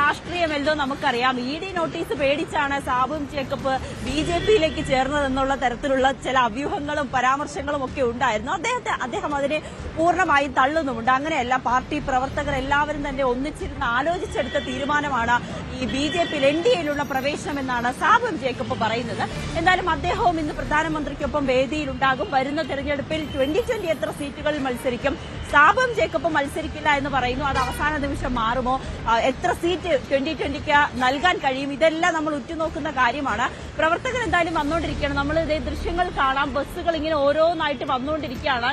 രാഷ്ട്രീയം എന്തോ നമുക്കറിയാം. ED നോട്ടീസ് പേടിച്ചാണ് സാബും ജേക്കബ് BJPയിലേക്ക് ചേർന്നതെന്നുള്ള തരത്തിലുള്ള ചില അഭ്യൂഹങ്ങളും പരാമർശങ്ങളും ഒക്കെ ഉണ്ടായിരുന്നു. അദ്ദേഹം അതിനെ പൂർണ്ണമായും തള്ളുന്നുമുണ്ട്. അങ്ങനെയല്ല, പാർട്ടി പ്രവർത്തകർ എല്ലാവരും തന്നെ ഒന്നിച്ചിരുന്ന് ആലോചിച്ചെടുത്ത തീരുമാനമാണ് ഈ BJPയിൽ NDAയിലുള്ള പ്രവേശനമെന്നാണ് സാബും ജേക്കബ് പറയുന്നത്. എന്തായാലും അദ്ദേഹവും ഇന്ന് പ്രധാനമന്ത്രിക്കൊപ്പം വേദിയിലുണ്ടാകും. വരുന്ന തെരഞ്ഞെടുപ്പിൽ 2020 എത്ര സീറ്റുകളിൽ മത്സരിക്കും? സാബും ജേക്കബ് മത്സരിക്കില്ല എന്ന് പറയുന്നു. അത് അവസാന നിമിഷം മാറുമോ? എത്ര സീറ്റ് 2020ക്ക് നൽകാൻ കഴിയും? ഇതെല്ലാം നമ്മൾ ഉറ്റുനോക്കുന്ന കാര്യമാണ്. പ്രവർത്തകർ എന്തായാലും വന്നുകൊണ്ടിരിക്കുകയാണ്. നമ്മൾ ഇതേ ദൃശ്യങ്ങൾ കാണാം. ബസ്സുകൾ ഇങ്ങനെ ഓരോന്നായിട്ട് വന്നുകൊണ്ടിരിക്കുകയാണ്.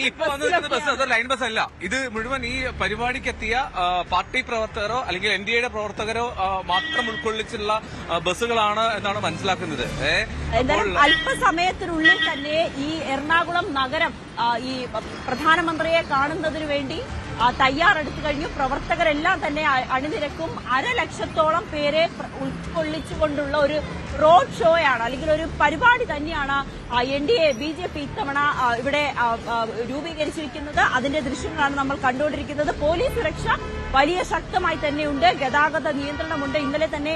ഇപ്പൊ വന്നിരിക്കുന്ന ബസ് അത് ലൈൻ ബസ് അല്ല. ഇത് മുഴുവൻ ഈ പരിപാടിക്കെത്തിയ പാർട്ടി പ്രവർത്തകരോ അല്ലെങ്കിൽ NDAയുടെ പ്രവർത്തകരോ മാത്രം ഉൾക്കൊള്ളിച്ചുള്ള ബസ്സുകളാണ് എന്നാണ് മനസ്സിലാക്കുന്നത്. എന്തായാലും അല്പസമയത്തിനുള്ളിൽ തന്നെ ഈ എറണാകുളം നഗരം ഈ പ്രധാനമന്ത്രിയെ കാണുന്നതിന് വേണ്ടി തയ്യാറെടുത്തു കഴിഞ്ഞു. പ്രവർത്തകരെല്ലാം തന്നെ അണിനിരക്കും. 1,00,000-ഓളം പേരെ ഉൾക്കൊള്ളിച്ചുകൊണ്ടുള്ള ഒരു റോഡ് ഷോയാണ് അല്ലെങ്കിൽ ഒരു പരിപാടി തന്നെയാണ് NDA BJP ഇത്തവണ ഇവിടെ രൂപീകരിച്ചിരിക്കുന്നത്. അതിന്റെ ദൃശ്യങ്ങളാണ് നമ്മൾ കണ്ടുകൊണ്ടിരിക്കുന്നത്. പോലീസ് സുരക്ഷ വലിയ ശക്തമായി തന്നെയുണ്ട്. ഗതാഗത നിയന്ത്രണമുണ്ട്. ഇന്നലെ തന്നെ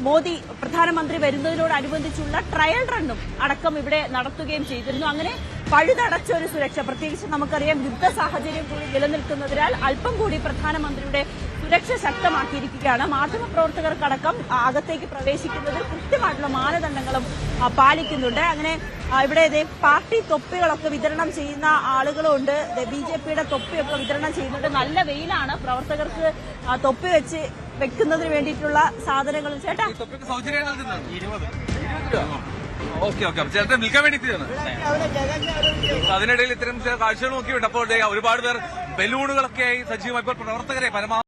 മോദി പ്രധാനമന്ത്രി വരുന്നതിനോടനുബന്ധിച്ചുള്ള ട്രയൽ റണ്ണും അടക്കം ഇവിടെ നടത്തുകയും ചെയ്തിരുന്നു. അങ്ങനെ പഴുതടച്ച ഒരു സുരക്ഷ, പ്രത്യേകിച്ച് നമുക്കറിയാം യുദ്ധ സാഹചര്യം കൂടി നിലനിൽക്കുന്നതിനാൽ അല്പം കൂടി പ്രധാനമന്ത്രിയുടെ സുരക്ഷ ശക്തമാക്കിയിരിക്കുകയാണ്. മാധ്യമപ്രവർത്തകർക്കടക്കം അകത്തേക്ക് പ്രവേശിക്കുന്നതിൽ കൃത്യമായിട്ടുള്ള മാനദണ്ഡങ്ങളും പാലിക്കുന്നുണ്ട്. അങ്ങനെ ഇവിടെ പാർട്ടി തൊപ്പികളൊക്കെ വിതരണം ചെയ്യുന്ന ആളുകളുണ്ട്. BJPയുടെ തൊപ്പിയൊക്കെ വിതരണം ചെയ്യുന്നുണ്ട്. നല്ല വെയിലാണ്. പ്രവർത്തകർക്ക് തൊപ്പി വെക്കുന്നതിന് വേണ്ടിയിട്ടുള്ള സാധനങ്ങൾ ചേട്ടാ ചേട്ടൻ വിൽക്കാൻ വേണ്ടി അതിനിടയിൽ ഇത്തരം ചില കാഴ്ചകൾ നോക്കിയുണ്ട്. അപ്പോൾ ഒരുപാട് പേർ ബലൂണുകളൊക്കെയായി സജീവമായി ഇപ്പോൾ പ്രവർത്തകരെ പരമാവധി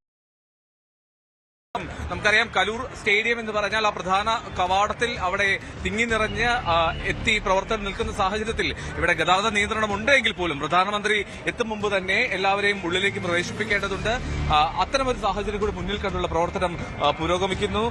നമുക്കറിയാം കലൂർ സ്റ്റേഡിയം എന്ന് പറഞ്ഞാൽ ആ പ്രധാന കവാടത്തിൽ അവിടെ തിങ്ങി നിറഞ്ഞ് എത്തി പ്രവർത്തകർ നിൽക്കുന്ന സാഹചര്യത്തിൽ ഇവിടെ ഗതാഗത നിയന്ത്രണം ഉണ്ടെങ്കിൽ പോലും പ്രധാനമന്ത്രി എത്തും മുമ്പ് തന്നെ എല്ലാവരെയും ഉള്ളിലേക്ക് പ്രവേശിപ്പിക്കേണ്ടതുണ്ട്. അത്തരമൊരു സാഹചര്യം കൂടി മുന്നിൽ കണ്ടുള്ള പ്രവർത്തനം പുരോഗമിക്കുന്നു.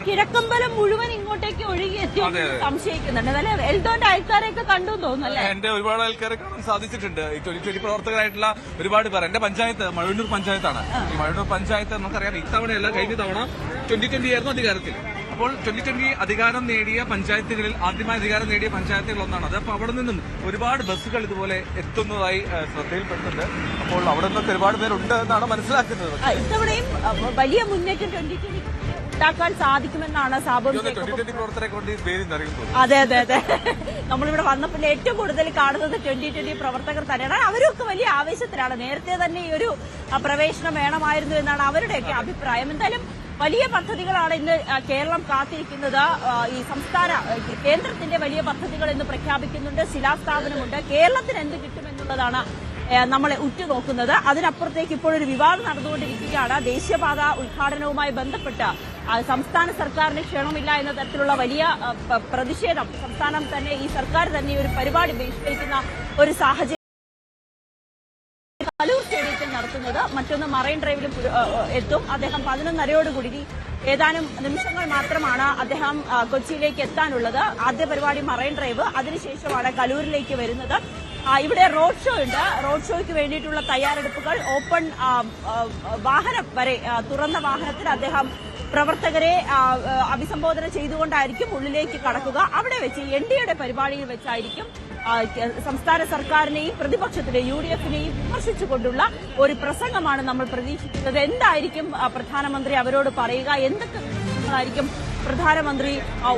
കിഴക്കമ്പലം മുഴുവൻ ഇങ്ങോട്ടേക്ക് ഒഴുകിയെത്തി സംശയിക്കുന്നുണ്ട്. എൽദോന്റെ ആൾക്കാരെയൊക്കെ കണ്ടു തോന്നുന്നല്ലേ? എന്റെ ഒരുപാട് ആൾക്കാരെ കാണാൻ സാധിച്ചിട്ടുണ്ട്. ഈ 2020 പ്രവർത്തകരായിട്ടുള്ള ഒരുപാട് പേർ. എന്റെ പഞ്ചായത്ത് മഴവന്നൂർ പഞ്ചായത്താണ്. ഈ മഴവന്നൂർ പഞ്ചായത്ത് നമുക്കറിയാം ഇത്തവണയല്ല കഴിഞ്ഞ തവണ 2020 ആയിരുന്നു അധികാരത്തിൽ. അപ്പോൾ 2020 അധികാരം നേടിയ പഞ്ചായത്തുകളിൽ ആദ്യമായി അധികാരം നേടിയ പഞ്ചായത്തുകൾ ഒന്നാണ്. അപ്പോൾ അവിടെ നിന്നും ഒരുപാട് ബസ്സുകൾ ഇതുപോലെ എത്തുന്നതായി ശ്രദ്ധയിൽപ്പെടുന്നുണ്ട്. അപ്പോൾ അവിടെ നിന്നൊക്കെ ഒരുപാട് പേരുണ്ട് എന്നാണ് മനസ്സിലാക്കുന്നത്. ഇത്തവണയും വലിയ മുന്നേറ്റം 2020 ഉണ്ടാക്കാൻ സാധിക്കുമെന്നാണ് സാബും പ്രവർത്തകരെ കൊണ്ട് അതെ. നമ്മളിവിടെ വന്നപ്പോൾ ഏറ്റവും കൂടുതൽ കാണുന്നത് 2020 പ്രവർത്തകർ തന്നെയാണ്. അവരൊക്കെ വലിയ ആവേശത്തിലാണ്. നേരത്തെ തന്നെ ഈ ഒരു പ്രവേശനം വേണമായിരുന്നു എന്നാണ് അവരുടെയൊക്കെ അഭിപ്രായം. എന്തായാലും വലിയ പദ്ധതികളാണ് ഇന്ന് കേരളം കാത്തിരിക്കുന്നത്. ഈ കേന്ദ്രത്തിന്റെ വലിയ പദ്ധതികൾ ഇന്ന് പ്രഖ്യാപിക്കുന്നുണ്ട്. ശിലാസ്ഥാപനമുണ്ട്. കേരളത്തിന് എന്ത് കിട്ടുമെന്നുള്ളതാണ് നമ്മളെ ഉറ്റുനോക്കുന്നത്. അതിനപ്പുറത്തേക്ക് ഇപ്പോഴൊരു വിവാദം നടന്നുകൊണ്ടിരിക്കുകയാണ്. ദേശീയപാത ഉദ്ഘാടനവുമായി ബന്ധപ്പെട്ട് സംസ്ഥാന സർക്കാരിന് ക്ഷണമില്ല എന്ന തരത്തിലുള്ള വലിയ പ്രതിഷേധം സംസ്ഥാനം തന്നെ ഈ സർക്കാർ തന്നെ ഒരു പരിപാടി ബഹിഷ്കരിക്കുന്ന ഒരു സാഹചര്യം കലൂർ സ്റ്റേഡിയത്തിൽ നടത്തുന്നത്. മറ്റൊന്ന് മറൈൻ ഡ്രൈവിലും എത്തും. അദ്ദേഹം 11:30 ഏതാനും നിമിഷങ്ങൾ മാത്രമാണ് അദ്ദേഹം കൊച്ചിയിലേക്ക് എത്താനുള്ളത്. ആദ്യ പരിപാടി മറൈൻ ഡ്രൈവ്, അതിനുശേഷമാണ് കലൂരിലേക്ക് വരുന്നത്. ഇവിടെ റോഡ് ഷോ ഉണ്ട്. റോഡ് ഷോയ്ക്ക് വേണ്ടിയിട്ടുള്ള തയ്യാറെടുപ്പുകൾ ഓപ്പൺ വാഹനം വരെ തുറന്ന വാഹനത്തിൽ അദ്ദേഹം പ്രവർത്തകരെ അഭിസംബോധന ചെയ്തുകൊണ്ടായിരിക്കും ഉള്ളിലേക്ക് കടക്കുക. അവിടെ വെച്ച് NDAയുടെ പരിപാടിയിൽ വെച്ചായിരിക്കും സംസ്ഥാന സർക്കാരിനെയും പ്രതിപക്ഷത്തിനെയും UDFനെയും വിമർശിച്ചുകൊണ്ടുള്ള ഒരു പ്രസംഗമാണ് നമ്മൾ പ്രതീക്ഷിക്കുന്നത്. എന്തായിരിക്കും പ്രധാനമന്ത്രി അവരോട് പറയുക? എന്തൊക്കെ പ്രശ്നങ്ങളായിരിക്കും പ്രധാനമന്ത്രി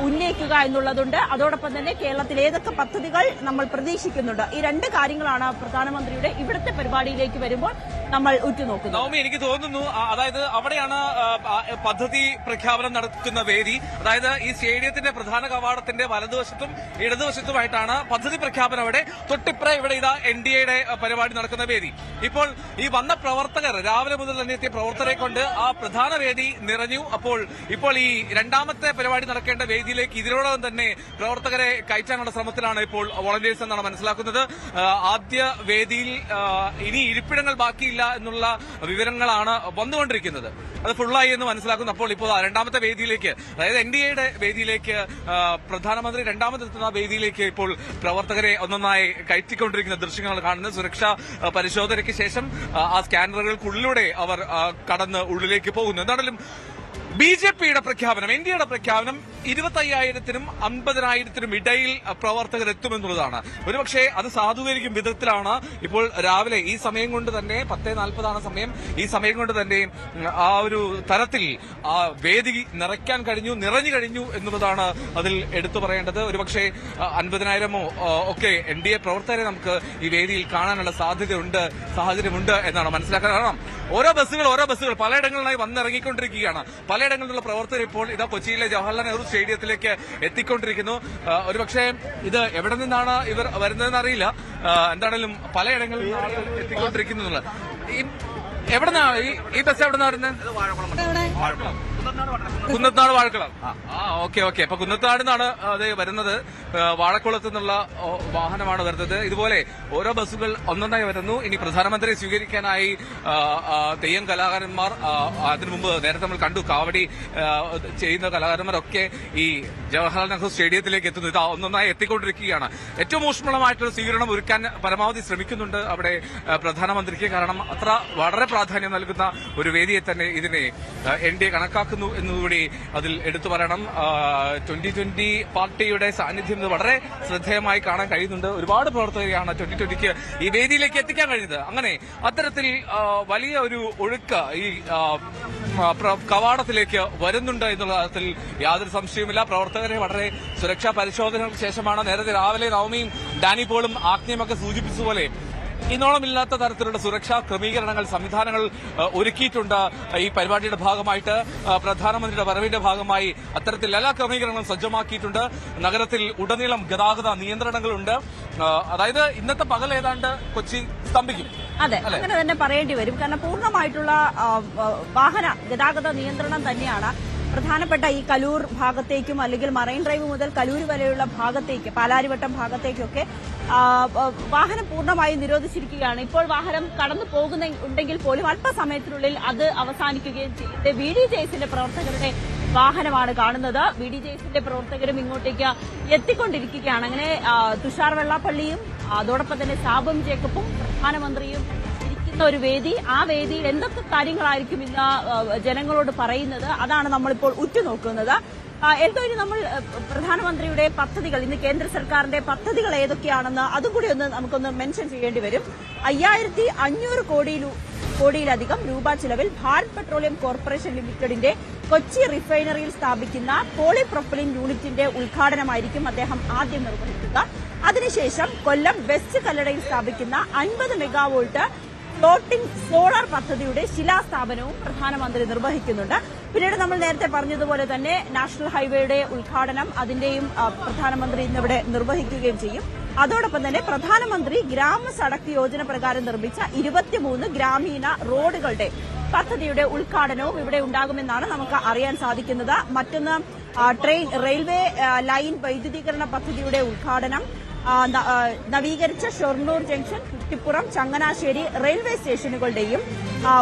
ഉന്നയിക്കുക എന്നുള്ളതുണ്ട്. അതോടൊപ്പം തന്നെ കേരളത്തിൽ ഏതൊക്കെ പദ്ധതികൾ നമ്മൾ പ്രതീക്ഷിക്കുന്നുണ്ട്? ഈ രണ്ട് കാര്യങ്ങളാണ് പ്രധാനമന്ത്രിയുടെ ഇവിടുത്തെ പരിപാടിയിലേക്ക് വരുമ്പോൾ നമ്മൾ ഉറ്റുനോക്കുന്നത്. നവമി, എനിക്ക് തോന്നുന്നു അതായത് അവിടെയാണ് പദ്ധതി പ്രഖ്യാപനം നടക്കുന്ന വേദി. അതായത് ഈ സ്റ്റേഡിയത്തിന്റെ പ്രധാന കവാടത്തിന്റെ വലതുവശത്തും ഇടതുവശത്തുമായിട്ടാണ് പദ്ധതി പ്രഖ്യാപനം. അവിടെ തൊട്ടിപ്പുറ ഇവിടെ ഇതാ NDAയുടെ പരിപാടി നടക്കുന്ന വേദി. ഇപ്പോൾ ഈ വന്ന പ്രവർത്തകർ രാവിലെ മുതൽ തന്നെ എത്തിയ പ്രവർത്തകരെ കൊണ്ട് ആ പ്രധാന വേദി നിറഞ്ഞു. ഇപ്പോൾ ഈ രണ്ടാമത്തെ പരിപാടി നടക്കേണ്ട വേദിയിലേക്ക് ഇതിനോടകം തന്നെ പ്രവർത്തകരെ കയറ്റാനുള്ള ശ്രമത്തിലാണ് ഇപ്പോൾ വോളണ്ടിയേഴ്സ് എന്നാണ് മനസ്സിലാക്കുന്നത്. ആദ്യ വേദിയിൽ ഇനി ഇരിപ്പിടങ്ങൾ ബാക്കിയില്ല എന്നുള്ള വിവരങ്ങളാണ് വന്നുകൊണ്ടിരിക്കുന്നത്. അത് ഫുള്ളായി എന്ന് മനസ്സിലാക്കുന്നു. അപ്പോൾ ഇപ്പോൾ രണ്ടാമത്തെ വേദിയിലേക്ക്, അതായത് NDAയുടെ വേദിയിലേക്ക് പ്രധാനമന്ത്രി രണ്ടാമതെത്തുന്ന വേദിയിലേക്ക് ഇപ്പോൾ പ്രവർത്തകരെ ഒന്നൊന്നായി കയറ്റിക്കൊണ്ടിരിക്കുന്ന ദൃശ്യങ്ങൾ കാണുന്നത്. സുരക്ഷാ പരിശോധനയ്ക്ക് ശേഷം ആ സ്കാനറുകൾക്കുള്ളിലൂടെ അവർ കടന്ന് ഉള്ളിലേക്ക് പോകുന്നു. എന്താണെങ്കിലും BJPയുടെ പ്രഖ്യാപനം, NDAയുടെ പ്രഖ്യാപനം 25,000-നും 50,000-നും ഇടയിൽ പ്രവർത്തകർ എത്തുമെന്നുള്ളതാണ്. ഒരുപക്ഷെ അത് സാധൂകരിക്കും വിധത്തിലാണ് ഇപ്പോൾ രാവിലെ ഈ സമയം കൊണ്ട് തന്നെ 10:40 സമയം. ഈ സമയം കൊണ്ട് തന്നെ ആ ഒരു തരത്തിൽ ആ വേദി നിറഞ്ഞു കഴിഞ്ഞു എന്നുള്ളതാണ് അതിൽ എടുത്തു പറയേണ്ടത്. ഒരുപക്ഷെ 50,000-മോ ഒക്കെ NDA പ്രവർത്തകരെ നമുക്ക് ഈ വേദിയിൽ കാണാനുള്ള സാഹചര്യമുണ്ട് എന്നാണ് മനസ്സിലാക്കാൻ. കാരണം ഓരോ ബസ്സുകൾ പലയിടങ്ങളിലായി വന്നിറങ്ങിക്കൊണ്ടിരിക്കുകയാണ്. പലയിടങ്ങളിലുള്ള പ്രവർത്തകർ ഇപ്പോൾ ഇതാ കൊച്ചിയിലെ ജവഹർലാൽ നെഹ്റു സ്റ്റേഡിയത്തിലേക്ക് എത്തിക്കൊണ്ടിരിക്കുന്നു. ഒരുപക്ഷെ ഇത് എവിടെ നിന്നാണ് ഇവർ വരുന്നതെന്ന് അറിയില്ല. എന്താണെങ്കിലും പലയിടങ്ങളിൽ എത്തിക്കൊണ്ടിരിക്കുന്നു. എവിടെന്നാണ് ഈ ബസ് എവിടെന്നാ വരുന്നത്? കുന്നത്താട് വാഴക്കുളം. ഓക്കെ. അപ്പൊ കുന്നത്താട് നിന്നാണ് അത് വരുന്നത്. വാഴക്കുളത്ത് നിന്നുള്ള വാഹനമാണ് വരുന്നത്. ഇതുപോലെ ഓരോ ബസ്സുകൾ ഒന്നൊന്നായി വരുന്നു. ഇനി പ്രധാനമന്ത്രിയെ സ്വീകരിക്കാനായി തെയ്യം കലാകാരന്മാർ, അതിനു മുമ്പ് നേരത്തെ നമ്മൾ കണ്ടു കാവടി ചെയ്യുന്ന കലാകാരന്മാരൊക്കെ ഈ ജവഹർലാൽ നെഹ്റു സ്റ്റേഡിയത്തിലേക്ക് എത്തുന്നു. ഇത് ഒന്നൊന്നായി എത്തിക്കൊണ്ടിരിക്കുകയാണ്. ഏറ്റവും ഊഷ്മളമായിട്ടുള്ള സ്വീകരണം ഒരുക്കാൻ പരമാവധി ശ്രമിക്കുന്നുണ്ട് അവിടെ പ്രധാനമന്ത്രിക്ക്. കാരണം അത്ര വളരെ പ്രാധാന്യം നൽകുന്ന ഒരു വേദിയെ തന്നെ ഇതിനെ NDA കണക്കാക്കുന്നു എന്നുകൂടി അതിൽ എടുത്തു പറയണം. 2020 പാർട്ടിയുടെ സാന്നിധ്യം വളരെ ശ്രദ്ധേയമായി കാണാൻ കഴിയുന്നുണ്ട്. ഒരുപാട് പ്രവർത്തകരെയാണ് 2020ക്ക് ഈ വേദിയിലേക്ക് എത്തിക്കാൻ കഴിയുന്നത്. അങ്ങനെ അത്തരത്തിൽ വലിയ ഒരു ഒഴുക്ക് ഈ കവാടത്തിലേക്ക് വരുന്നുണ്ട് എന്നുള്ള കാര്യത്തിൽ യാതൊരു സംശയവുമില്ല. പ്രവർത്തകരെ വളരെ സുരക്ഷാ പരിശോധനകൾക്ക് ശേഷമാണ്. നേരത്തെ രാവിലെ നവമിയും ഡാനി പോളും ആജ്ഞയുമൊക്കെ സൂചിപ്പിച്ചതുപോലെ ഇന്നോളമില്ലാത്ത തരത്തിലുള്ള സുരക്ഷാ ക്രമീകരണങ്ങൾ, സംവിധാനങ്ങൾ ഒരുക്കിയിട്ടുണ്ട്. ഈ പരിപാടിയുടെ ഭാഗമായിട്ട് പ്രധാനമന്ത്രിയുടെ വരവിന്റെ ഭാഗമായി അത്തരത്തിൽ എല്ലാ ക്രമീകരണങ്ങളും സജ്ജമാക്കിയിട്ടുണ്ട്. നഗരത്തിൽ ഉടനീളം ഗതാഗത നിയന്ത്രണങ്ങളുണ്ട്. അതായത് ഇന്നത്തെ പകൽ ഏതാണ്ട് കൊച്ചി സ്തംഭിക്കും. അതെ, അങ്ങനെ തന്നെ പറയേണ്ടി വരും. കാരണം പൂർണ്ണമായിട്ടുള്ള വാഹന ഗതാഗത നിയന്ത്രണം തന്നെയാണ് പ്രധാനപ്പെട്ട ഈ കലൂർ ഭാഗത്തേക്കും അല്ലെങ്കിൽ മറൈൻ ഡ്രൈവ് മുതൽ കലൂർ വരെയുള്ള ഭാഗത്തേക്ക്, പാലാരിവട്ടം ഭാഗത്തേക്കൊക്കെ വാഹനം പൂർണ്ണമായും നിരോധിച്ചിരിക്കുകയാണ്. ഇപ്പോൾ വാഹനം കടന്നു പോകുന്നുണ്ടെങ്കിൽ പോലും അല്പസമയത്തിനുള്ളിൽ അത് അവസാനിക്കുകയും ചെയ്ത് BDJSന്റെ പ്രവർത്തകരുടെ വാഹനമാണ് കാണുന്നത്. BDJSന്റെ പ്രവർത്തകരും ഇങ്ങോട്ടേക്ക് എത്തിക്കൊണ്ടിരിക്കുകയാണ്. അങ്ങനെ തുഷാർ വെള്ളാപ്പള്ളിയും അതോടൊപ്പം തന്നെ സാബും ജേക്കബും പ്രധാനമന്ത്രിയും ഒരു വേദി, ആ വേദിയിൽ എന്തൊക്കെ കാര്യങ്ങളായിരിക്കും ഇന്ന് ജനങ്ങളോട് പറയുന്നത്, അതാണ് നമ്മളിപ്പോൾ ഉറ്റുനോക്കുന്നത്. എന്തൊരു നമ്മൾ പ്രധാനമന്ത്രിയുടെ പദ്ധതികൾ, ഇന്ന് കേന്ദ്ര സർക്കാരിന്റെ പദ്ധതികൾ ഏതൊക്കെയാണെന്ന് അതും കൂടി നമുക്കൊന്ന് മെൻഷൻ ചെയ്യേണ്ടി വരും. 5,500 കോടിയിലധികം രൂപ ചിലവിൽ ഭാരത് പെട്രോളിയം കോർപ്പറേഷൻ ലിമിറ്റഡിന്റെ കൊച്ചി റിഫൈനറിയിൽ സ്ഥാപിക്കുന്ന പോളിപ്രൊപ്പലിൻ യൂണിറ്റിന്റെ ഉദ്ഘാടനമായിരിക്കും അദ്ദേഹം ആദ്യം നിർവഹിക്കുക. അതിനുശേഷം കൊല്ലം വെസ്റ്റ് കല്ലടയിൽ സ്ഥാപിക്കുന്ന 50 മെഗാവോൾട്ട് ഫ്ലോട്ടിംഗ് സോളാർ പദ്ധതിയുടെ ശിലാസ്ഥാപനവും പ്രധാനമന്ത്രി നിർവഹിക്കുന്നുണ്ട്. പിന്നീട് നമ്മൾ നേരത്തെ പറഞ്ഞതുപോലെ തന്നെ നാഷണൽ ഹൈവേയുടെ ഉദ്ഘാടനം, അതിന്റെയും പ്രധാനമന്ത്രി ഇന്നിവിടെ നിർവഹിക്കുകയും ചെയ്യും. അതോടൊപ്പം തന്നെ പ്രധാനമന്ത്രി ഗ്രാമ സഡക് യോജന പ്രകാരം നിർമ്മിച്ച 23 ഗ്രാമീണ റോഡുകളുടെ പദ്ധതിയുടെ ഉദ്ഘാടനവും ഇവിടെ ഉണ്ടാകുമെന്നാണ് നമുക്ക് അറിയാൻ സാധിക്കുന്നത്. മറ്റൊന്ന് റെയിൽവേ ലൈൻ വൈദ്യുതീകരണ പദ്ധതിയുടെ ഉദ്ഘാടനം, നവീകരിച്ച ഷൊർണൂർ ജംഗ്ഷൻ, കുറ്റിപ്പുറം, ചങ്ങനാശ്ശേരി റെയിൽവേ സ്റ്റേഷനുകളുടെയും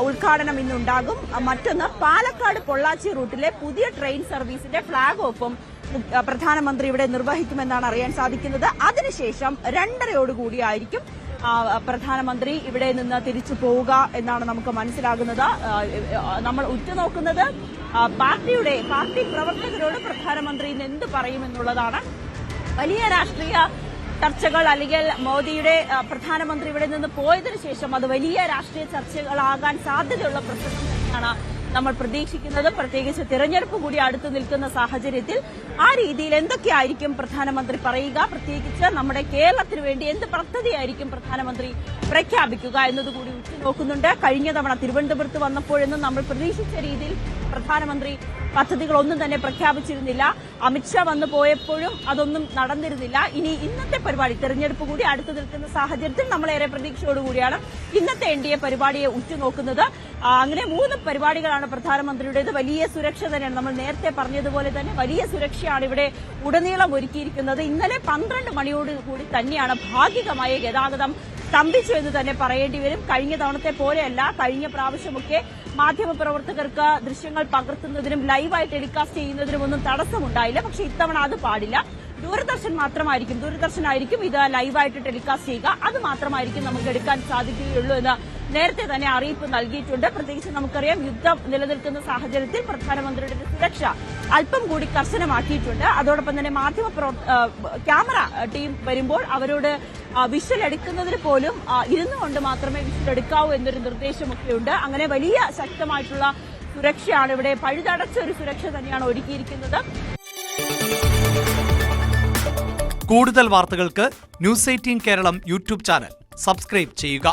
ഉദ്ഘാടനം ഇന്നുണ്ടാകും. മറ്റൊന്ന് പാലക്കാട് പൊള്ളാച്ചി റൂട്ടിലെ പുതിയ ട്രെയിൻ സർവീസിന്റെ ഫ്ളാഗ് ഓഫും പ്രധാനമന്ത്രി ഇവിടെ നിർവഹിക്കുമെന്നാണ് അറിയാൻ സാധിക്കുന്നത്. അതിനുശേഷം 2:30 പ്രധാനമന്ത്രി ഇവിടെ നിന്ന് തിരിച്ചു പോവുക എന്നാണ് നമുക്ക് മനസ്സിലാകുന്നത്. നമ്മൾ ഉറ്റുനോക്കുന്നത് പാർട്ടി പ്രവർത്തകരോട് പ്രധാനമന്ത്രി ഇന്ന് എന്ത് പറയുമെന്നുള്ളതാണ്. വലിയ രാഷ്ട്രീയ ചർച്ചകൾ, അല്ലെങ്കിൽ മോദിയുടെ പ്രധാനമന്ത്രി ഇവിടെ നിന്ന് പോയതിനു ശേഷം അത് വലിയ രാഷ്ട്രീയ ചർച്ചകളാകാൻ സാധ്യതയുള്ള പ്രസംഗം തന്നെയാണ് നമ്മൾ പ്രതീക്ഷിക്കുന്നത്. പ്രത്യേകിച്ച് തിരഞ്ഞെടുപ്പ് കൂടി അടുത്തു നിൽക്കുന്ന സാഹചര്യത്തിൽ ആ രീതിയിൽ എന്തൊക്കെയായിരിക്കും പ്രധാനമന്ത്രി പറയുക, പ്രത്യേകിച്ച് നമ്മുടെ കേരളത്തിന് വേണ്ടി എന്ത് പദ്ധതിയായിരിക്കും പ്രധാനമന്ത്രി പ്രഖ്യാപിക്കുക എന്നതുകൂടി ഉറ്റുനോക്കുന്നുണ്ട്. കഴിഞ്ഞ തവണ തിരുവനന്തപുരത്ത് വന്നപ്പോഴൊന്നും നമ്മൾ പ്രതീക്ഷിച്ച രീതിയിൽ പ്രധാനമന്ത്രി പദ്ധതികളൊന്നും തന്നെ പ്രഖ്യാപിച്ചിരുന്നില്ല. അമിത്ഷാ വന്നു പോയപ്പോഴും അതൊന്നും നടന്നിരുന്നില്ല. ഇനി ഇന്നത്തെ പരിപാടി, തെരഞ്ഞെടുപ്പ് കൂടി അടുത്തു നിൽക്കുന്ന സാഹചര്യത്തിൽ നമ്മളേറെ പ്രതീക്ഷയോടുകൂടിയാണ് ഇന്നത്തെ NDA പരിപാടിയെ ഉറ്റുനോക്കുന്നത്. അങ്ങനെ 3 പരിപാടികളാണ് പ്രധാനമന്ത്രിയുടേത്. വലിയ സുരക്ഷ തന്നെയാണ്, നമ്മൾ നേരത്തെ പറഞ്ഞതുപോലെ തന്നെ വലിയ സുരക്ഷയാണ് ഇവിടെ ഉടനീളം ഒരുക്കിയിരിക്കുന്നത്. ഇന്നലെ 12 മണിയോടുകൂടി തന്നെയാണ് ഭാഗികമായ ഗതാഗതം സ്തംഭിച്ചു എന്ന് തന്നെ പറയേണ്ടി വരും. കഴിഞ്ഞ തവണത്തെ പോലെയല്ല, കഴിഞ്ഞ പ്രാവശ്യമൊക്കെ മാധ്യമപ്രവർത്തകർക്ക് ദൃശ്യങ്ങൾ പകർത്തുന്നതിനും ലൈവായി ടെലികാസ്റ്റ് ചെയ്യുന്നതിനും ഒന്നും തടസ്സമുണ്ടായില്ല. പക്ഷെ ഇത്തവണ അത് പാടില്ല. ദൂരദർശനായിരിക്കും ഇത് ലൈവായിട്ട് ടെലികാസ്റ്റ് ചെയ്യുക. അത് മാത്രമായിരിക്കും നമുക്ക് എടുക്കാൻ സാധിക്കുകയുള്ളൂ എന്ന് നേരത്തെ തന്നെ അറിയിപ്പ് നൽകിയിട്ടുണ്ട്. പ്രത്യേകിച്ച് നമുക്കറിയാം, യുദ്ധം നിലനിൽക്കുന്ന സാഹചര്യത്തിൽ പ്രധാനമന്ത്രിയുടെ സുരക്ഷ അല്പം കൂടി കർശനമാക്കിയിട്ടുണ്ട്. അതോടൊപ്പം തന്നെ ക്യാമറ ടീം വരുമ്പോൾ അവരോട് വിഷ്വൽ എടുക്കുന്നതിന് പോലും ഇരുന്നുകൊണ്ട് മാത്രമേ വിഷ്വൽ എടുക്കാവൂ എന്നൊരു നിർദ്ദേശമൊക്കെയുണ്ട്. അങ്ങനെ വലിയ ശക്തമായിട്ടുള്ള സുരക്ഷയാണ് ഇവിടെ, പഴുതടച്ച ഒരു സുരക്ഷ തന്നെയാണ് ഒരുക്കിയിരിക്കുന്നത്. കൂടുതൽ വാർത്തകൾക്ക് news 18 Keralam YouTube channel subscribe ചെയ്യുക.